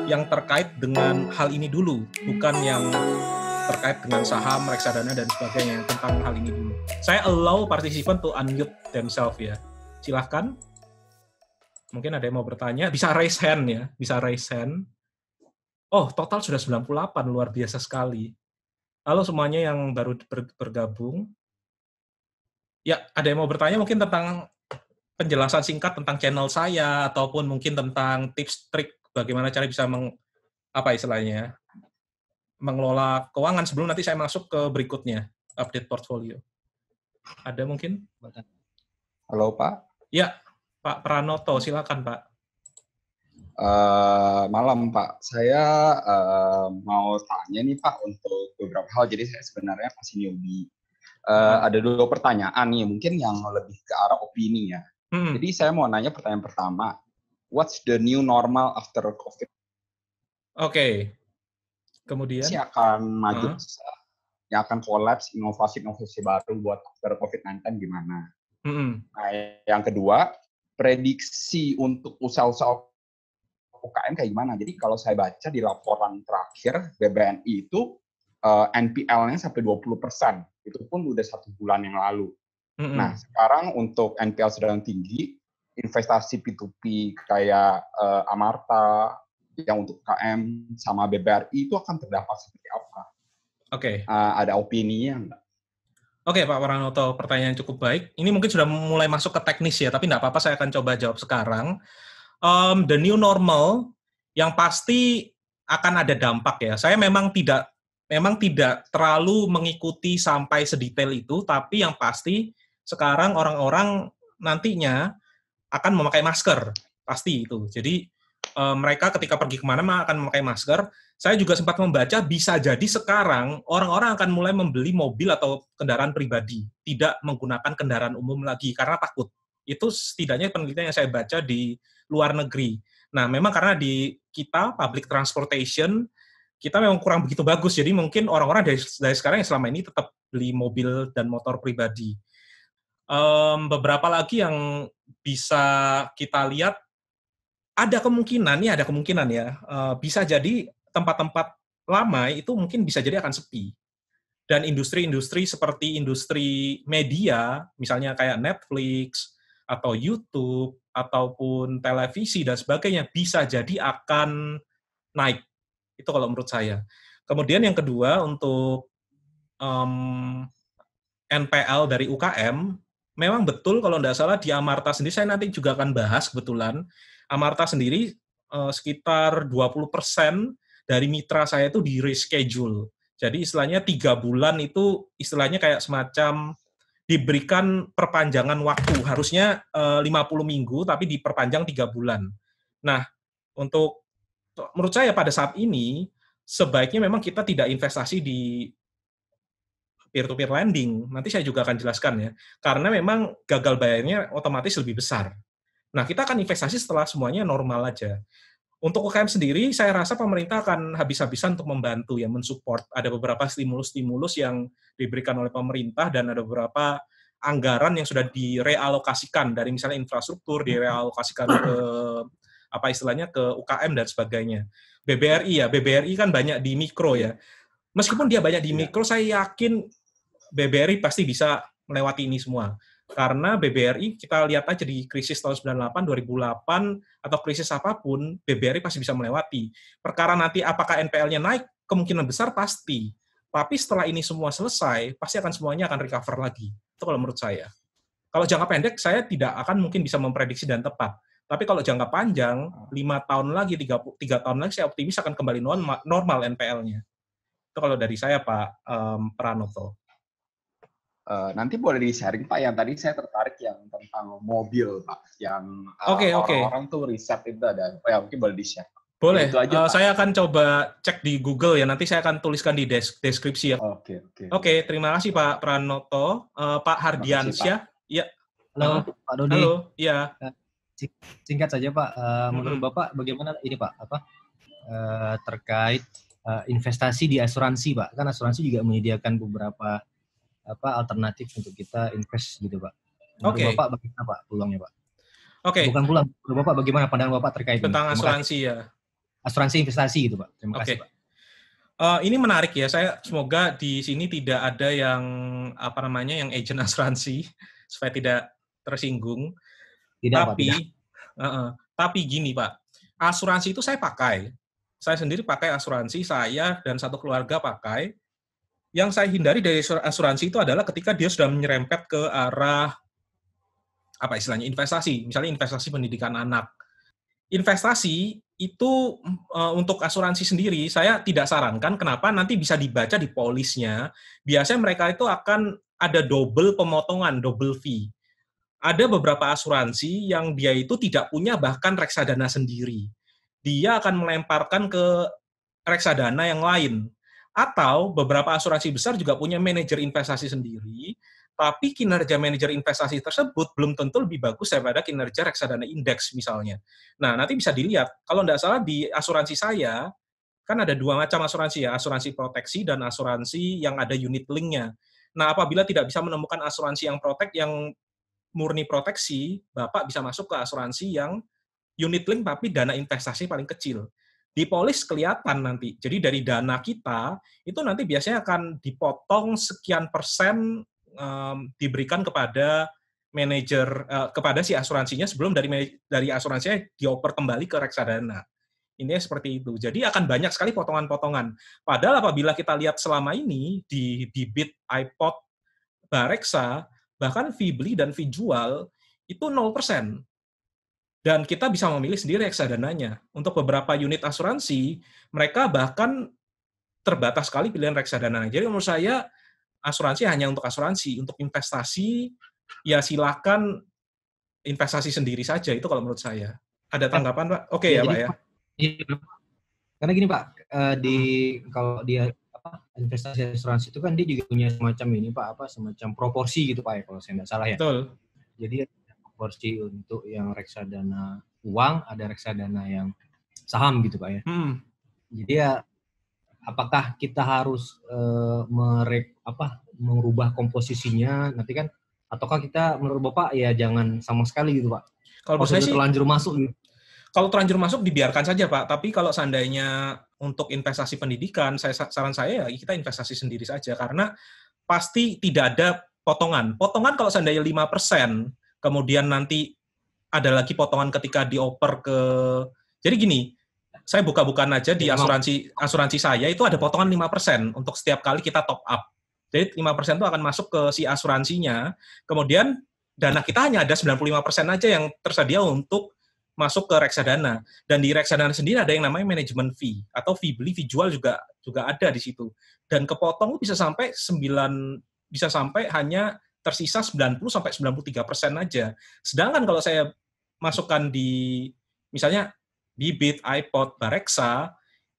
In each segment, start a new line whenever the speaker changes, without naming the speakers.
Yang terkait dengan hal ini dulu, bukan yang terkait dengan saham, reksadana, dan sebagainya, tentang hal ini dulu. Saya allow participant to unmute themselves ya. Silahkan. Mungkin ada yang mau bertanya. Bisa raise hand ya. Bisa raise hand. Oh, total sudah 98. Luar biasa sekali. Halo semuanya yang baru bergabung. Ya, ada yang mau bertanya mungkin tentang penjelasan singkat tentang channel saya, ataupun mungkin tentang tips trik bagaimana cara bisa mengelola keuangan sebelum nanti saya masuk ke berikutnya, update portfolio. Ada mungkin?
Halo Pak.
Ya, Pak Pranoto, silakan Pak.
Malam Pak, saya mau tanya nih Pak untuk beberapa hal. Jadi saya sebenarnya masih newbie. Ada 2 pertanyaan nih, mungkin yang lebih ke arah opini ya. Jadi saya mau nanya pertanyaan pertama, what's the new normal after COVID?
Oke. Kemudian?
Yang akan maju, yang akan collapse, inovasi baru buat after COVID-19 gimana? Nah, yang kedua, prediksi untuk usaha-usaha UKM kayak gimana? Jadi kalau saya baca di laporan terakhir BBNI itu NPL-nya sampai 20%. Itu pun udah 1 bulan yang lalu. Nah, sekarang untuk NPL sedang tinggi, investasi P2P kayak Amarta, yang untuk UKM sama BBRI itu akan terdampak seperti apa?
Oke.
Ada opininya nggak?
Oke, Pak Pranoto, pertanyaan cukup baik. Ini mungkin sudah mulai masuk ke teknis ya, tapi nggak apa-apa, saya akan coba jawab sekarang. The new normal, yang pasti akan ada dampak ya. Saya memang tidak terlalu mengikuti sampai sedetail itu, tapi yang pasti sekarang orang-orang nantinya akan memakai masker, pasti itu. Jadi mereka ketika pergi kemana akan memakai masker. Saya juga sempat membaca bisa jadi sekarang orang-orang akan mulai membeli mobil atau kendaraan pribadi, tidak menggunakan kendaraan umum lagi karena takut. Itu setidaknya penelitian yang saya baca di luar negeri. Nah, memang karena di kita public transportation kita memang kurang begitu bagus, jadi mungkin orang-orang dari sekarang yang selama ini tetap beli mobil dan motor pribadi. Beberapa lagi yang bisa kita lihat, ada kemungkinan ya, bisa jadi tempat-tempat lama itu mungkin bisa jadi akan sepi. Dan industri-industri seperti industri media, misalnya kayak Netflix, atau YouTube, ataupun televisi, dan sebagainya, bisa jadi akan naik. Itu kalau menurut saya. Kemudian yang kedua, untuk NPL dari UKM, memang betul kalau tidak salah di Amarta sendiri, saya nanti juga akan bahas kebetulan, Amarta sendiri sekitar 20% dari mitra saya itu di reschedule. Jadi istilahnya 3 bulan itu istilahnya kayak semacam diberikan perpanjangan waktu. Harusnya 50 minggu, tapi diperpanjang 3 bulan. Nah, menurut saya pada saat ini, sebaiknya memang kita tidak investasi di peer-to-peer lending. Nanti saya juga akan jelaskan ya. Karena memang gagal bayarnya otomatis lebih besar. Nah, kita akan investasi setelah semuanya normal aja. Untuk UKM sendiri, saya rasa pemerintah akan habis-habisan untuk membantu ya, mensupport. Ada beberapa stimulus-stimulus yang diberikan oleh pemerintah dan ada beberapa anggaran yang sudah direalokasikan dari misalnya infrastruktur, direalokasikan ke ke UKM dan sebagainya. BBRI kan banyak di mikro ya. Meskipun dia banyak di mikro, saya yakin BBRI pasti bisa melewati ini semua. Karena BBRI, kita lihat aja di krisis tahun 98, 2008, atau krisis apapun, BBRI pasti bisa melewati. Perkara nanti apakah NPL-nya naik, kemungkinan besar pasti. Tapi setelah ini semua selesai, pasti akan semuanya akan recover lagi. Itu kalau menurut saya. Kalau jangka pendek, saya tidak akan mungkin bisa memprediksi dan tepat. Tapi kalau jangka panjang, 5 tahun lagi, 3 tahun lagi, saya optimis akan kembali normal NPL-nya. Itu kalau dari saya, Pak Pranoto.
Nanti boleh di-sharing Pak, yang tadi saya tertarik yang tentang mobil Pak, yang orang-orang tuh riset itu ada, ya mungkin boleh di-share.
Boleh, itu aja, saya akan coba cek di Google ya, nanti saya akan tuliskan di deskripsi ya. Oke, terima kasih Pak Pranoto. Pak Hardiansyah. Ya.
Halo Pak Dodi.
Halo, iya.
Singkat saja Pak, menurut Bapak bagaimana ini Pak, terkait investasi di asuransi Pak, kan asuransi juga menyediakan beberapa alternatif untuk kita invest gitu Pak. Menurut Bapak bagaimana Pak peluangnya Pak?
Oke.
Bukan pula Bapak, bagaimana pandangan Bapak terkait
tentang
ini?
Asuransi ya.
Asuransi investasi gitu, Pak. Terima kasih, Pak.
Ini menarik ya. Saya semoga di sini tidak ada yang yang agent asuransi supaya tidak tersinggung.
Tidak, Pak,
Tapi,
tidak.
Tapi gini Pak, asuransi itu saya pakai. Saya sendiri pakai asuransi, saya dan satu keluarga pakai. Yang saya hindari dari asuransi itu adalah ketika dia sudah menyerempet ke arah investasi, misalnya investasi pendidikan anak. Investasi itu untuk asuransi sendiri saya tidak sarankan. Kenapa? Nanti bisa dibaca di polisnya. Biasanya mereka itu akan ada double pemotongan, double fee. Ada beberapa asuransi yang dia itu tidak punya bahkan reksadana sendiri. Dia akan melemparkan ke reksadana yang lain. Atau beberapa asuransi besar juga punya manajer investasi sendiri, tapi kinerja manajer investasi tersebut belum tentu lebih bagus daripada kinerja reksadana indeks misalnya. Nah, nanti bisa dilihat, kalau tidak salah di asuransi saya, kan ada dua macam asuransi ya, asuransi proteksi dan asuransi yang ada unit link-nya. Nah, apabila tidak bisa menemukan asuransi yang murni proteksi, Bapak bisa masuk ke asuransi yang unit link tapi dana investasi paling kecil. Di polis kelihatan nanti. Jadi dari dana kita, itu nanti biasanya akan dipotong sekian persen diberikan kepada manajer, kepada si asuransinya sebelum dari asuransinya dioper kembali ke reksadana. Ini seperti itu. Jadi akan banyak sekali potongan-potongan. Padahal apabila kita lihat selama ini di bibit iPod, Bareksa, bahkan fee beli dan fee jual itu 0%. Dan kita bisa memilih sendiri reksadananya. Untuk beberapa unit asuransi, mereka bahkan terbatas sekali pilihan reksadana. Jadi menurut saya, asuransi hanya untuk asuransi. Untuk investasi, ya silakan investasi sendiri saja. Itu kalau menurut saya. Ada tanggapan, Pak? Oke ya, Pak ya?
Iya. Karena gini, Pak, kalau dia investasi asuransi itu kan dia juga punya semacam ini, Pak, semacam proporsi gitu, Pak, ya, kalau saya tidak salah ya.
Betul.
Jadi proporsi untuk yang reksadana uang, ada reksadana yang saham gitu, Pak ya. Jadi ya apakah kita harus merubah komposisinya nanti kan, ataukah kita menurut Bapak ya jangan sama sekali gitu, Pak?
Kalau saya sih
terlanjur masuk gitu.
Kalau terlanjur masuk dibiarkan saja, Pak. Tapi kalau seandainya untuk investasi pendidikan, saran saya ya kita investasi sendiri saja karena pasti tidak ada potongan. Potongan kalau seandainya 5%, kemudian nanti ada lagi potongan ketika dioper ke. Jadi gini, saya buka-bukaan aja di asuransi saya itu ada potongan 5% untuk setiap kali kita top up. Jadi 5% itu akan masuk ke si asuransinya. Kemudian dana kita hanya ada 95% aja yang tersedia untuk masuk ke reksadana. Dan di reksadana sendiri ada yang namanya manajemen fee atau fee beli, fee jual juga ada di situ. Dan kepotong bisa sampai hanya tersisa 90 sampai 93% aja. Sedangkan kalau saya masukkan di misalnya bibit, iPod, Bareksa,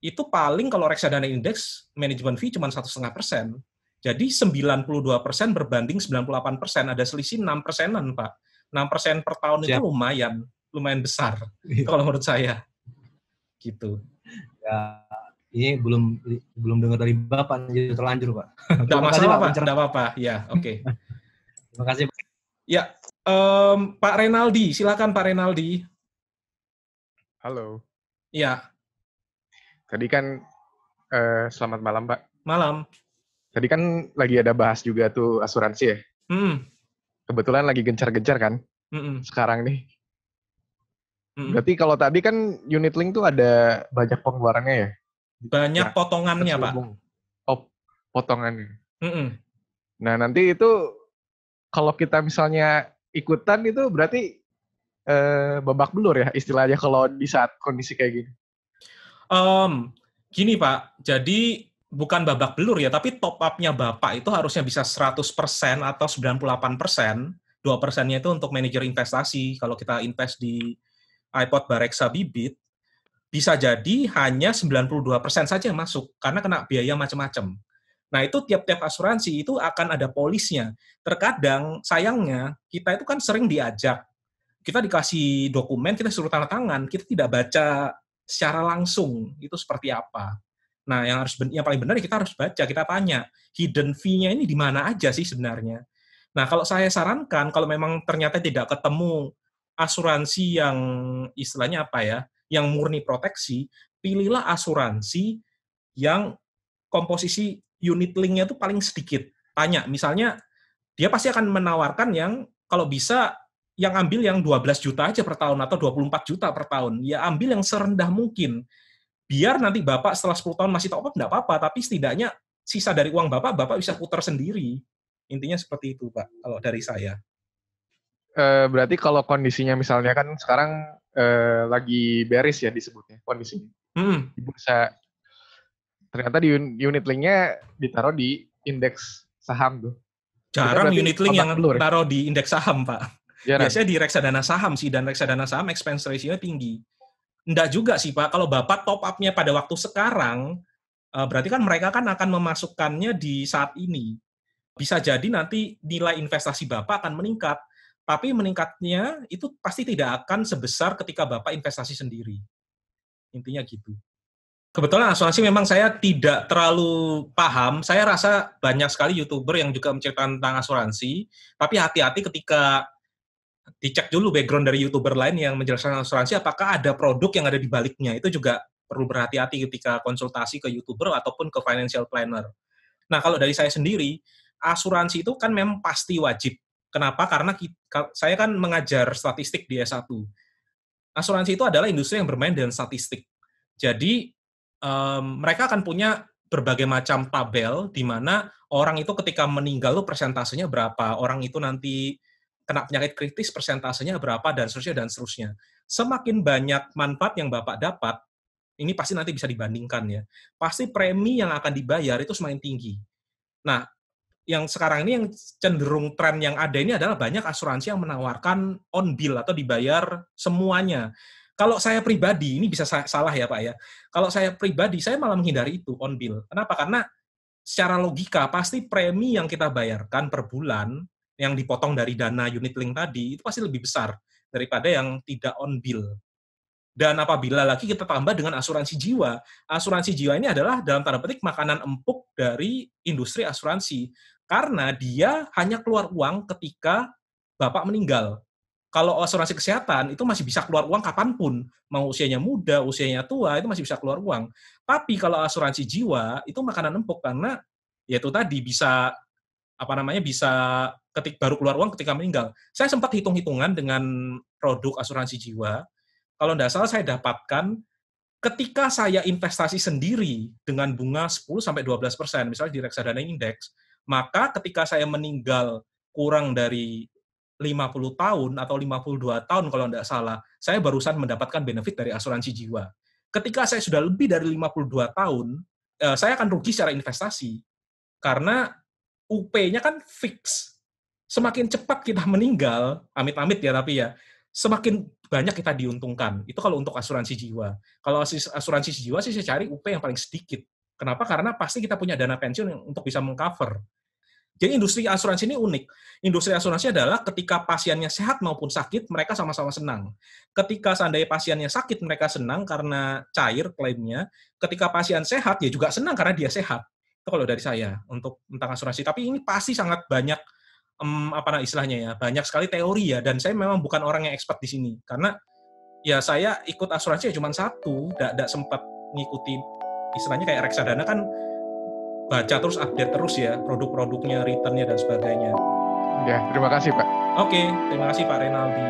itu paling kalau reksadana indeks manajemen fee cuma 1,5%. Jadi 92% berbanding 98%, ada selisih 6%-an, Pak. 6% per tahun itu lumayan besar kalau menurut saya. Gitu.
Ya, ini belum dengar dari Bapak, jadi terlanjur, Pak.
Enggak masalah, Pak. Enggak apa-apa. Ya, oke.
Terima kasih, Pak.
Ya, Pak Renaldi, silakan Pak Renaldi.
Halo.
Ya.
Tadi kan selamat malam, Pak.
Malam.
Tadi kan lagi ada bahas juga tuh asuransi ya. Kebetulan lagi gencar-gencar kan. Sekarang nih. Berarti kalau tadi kan unit link tuh ada banyak pengeluarannya ya?
Banyak potongannya, Pak.
Oh, potongannya. Nah, nanti itu kalau kita misalnya ikutan itu berarti babak belur ya istilahnya kalau di saat kondisi kayak gini.
Gini, Pak. Jadi bukan babak belur ya, tapi top up-nya Bapak itu harusnya bisa 100% atau 98%. 2%-nya itu untuk manajer investasi. Kalau kita invest di iPod, Bareksa, Bibit, bisa jadi hanya 92% saja yang masuk, karena kena biaya macam-macam. Nah, itu tiap-tiap asuransi itu akan ada polisnya. Terkadang, sayangnya, kita itu kan sering diajak. Kita dikasih dokumen, kita suruh tanda tangan, kita tidak baca secara langsung, itu seperti apa. Nah, yang paling benar kita harus baca, kita tanya, hidden fee-nya ini di mana aja sih sebenarnya. Nah, kalau saya sarankan, kalau memang ternyata tidak ketemu asuransi yang istilahnya apa ya, yang murni proteksi, pilihlah asuransi yang komposisi unit link-nya itu paling sedikit. Tanya, misalnya dia pasti akan menawarkan yang kalau bisa yang ambil yang 12 juta aja per tahun atau 24 juta per tahun. Ya ambil yang serendah mungkin. Biar nanti Bapak setelah 10 tahun masih top up enggak apa-apa, tapi setidaknya sisa dari uang Bapak bisa putar sendiri. Intinya seperti itu, Pak, kalau dari saya.
Berarti kalau kondisinya misalnya kan sekarang lagi bearish ya disebutnya kondisinya. Di bursa ternyata di unit link-nya ditaruh di indeks saham tuh.
Jarang unit link yang taruh di indeks saham, Pak. Jarang. Biasanya di reksadana saham sih, dan reksadana saham expense ratio-nya tinggi. Enggak juga sih, Pak. Kalau Bapak top up-nya pada waktu sekarang, berarti kan mereka kan akan memasukkannya di saat ini. Bisa jadi nanti nilai investasi Bapak akan meningkat. Tapi meningkatnya itu pasti tidak akan sebesar ketika Bapak investasi sendiri. Intinya gitu. Kebetulan asuransi memang saya tidak terlalu paham. Saya rasa banyak sekali YouTuber yang juga menceritakan tentang asuransi. Tapi hati-hati ketika dicek dulu background dari YouTuber lain yang menjelaskan asuransi, apakah ada produk yang ada di baliknya. Itu juga perlu berhati-hati ketika konsultasi ke YouTuber ataupun ke financial planner. Nah, kalau dari saya sendiri, asuransi itu kan memang pasti wajib. Kenapa? Karena saya kan mengajar statistik di S1. Asuransi itu adalah industri yang bermain dengan statistik. Jadi, mereka akan punya berbagai macam tabel di mana orang itu ketika meninggal itu persentasenya berapa, orang itu nanti kena penyakit kritis persentasenya berapa, dan seterusnya. Semakin banyak manfaat yang Bapak dapat, ini pasti nanti bisa dibandingkan ya. Pasti premi yang akan dibayar itu semakin tinggi. Nah, yang sekarang ini yang cenderung tren yang ada ini adalah banyak asuransi yang menawarkan on bill atau dibayar semuanya. Kalau saya pribadi, ini bisa salah ya Pak ya, kalau saya pribadi, saya malah menghindari itu on bill. Kenapa? Karena secara logika, pasti premi yang kita bayarkan per bulan, yang dipotong dari dana unit link tadi, itu pasti lebih besar daripada yang tidak on bill. Dan apabila lagi kita tambah dengan asuransi jiwa ini adalah dalam tanda petik makanan empuk dari industri asuransi. Karena dia hanya keluar uang ketika Bapak meninggal. Kalau asuransi kesehatan, itu masih bisa keluar uang kapanpun. Mau usianya muda, usianya tua, itu masih bisa keluar uang. Tapi kalau asuransi jiwa, itu makanan empuk karena ya itu tadi bisa bisa baru keluar uang ketika meninggal. Saya sempat hitung-hitungan dengan produk asuransi jiwa. Kalau tidak salah saya dapatkan ketika saya investasi sendiri dengan bunga 10-12%, misalnya di reksadana indeks, maka ketika saya meninggal kurang dari 50 tahun atau 52 tahun kalau tidak salah, saya barusan mendapatkan benefit dari asuransi jiwa. Ketika saya sudah lebih dari 52 tahun, saya akan rugi secara investasi. Karena UP-nya kan fix. Semakin cepat kita meninggal, amit-amit ya tapi ya, semakin banyak kita diuntungkan. Itu kalau untuk asuransi jiwa. Kalau asuransi jiwa sih saya cari UP yang paling sedikit. Kenapa? Karena pasti kita punya dana pensiun untuk bisa mengcover. Jadi industri asuransi ini unik. Industri asuransi adalah ketika pasiennya sehat maupun sakit, mereka sama-sama senang. Ketika seandainya pasiennya sakit, mereka senang karena cair klaimnya. Ketika pasien sehat, ya juga senang karena dia sehat. Itu kalau dari saya untuk tentang asuransi. Tapi ini pasti sangat banyak istilahnya ya, banyak sekali teori ya, dan saya memang bukan orang yang expert di sini karena ya saya ikut asuransi ya cuma satu, tidak sempat ngikutin istilahnya kayak reksadana kan baca terus, update terus ya produk-produknya, returnnya dan sebagainya.
Ya, terima kasih Pak.
Oke, terima kasih Pak Renaldi.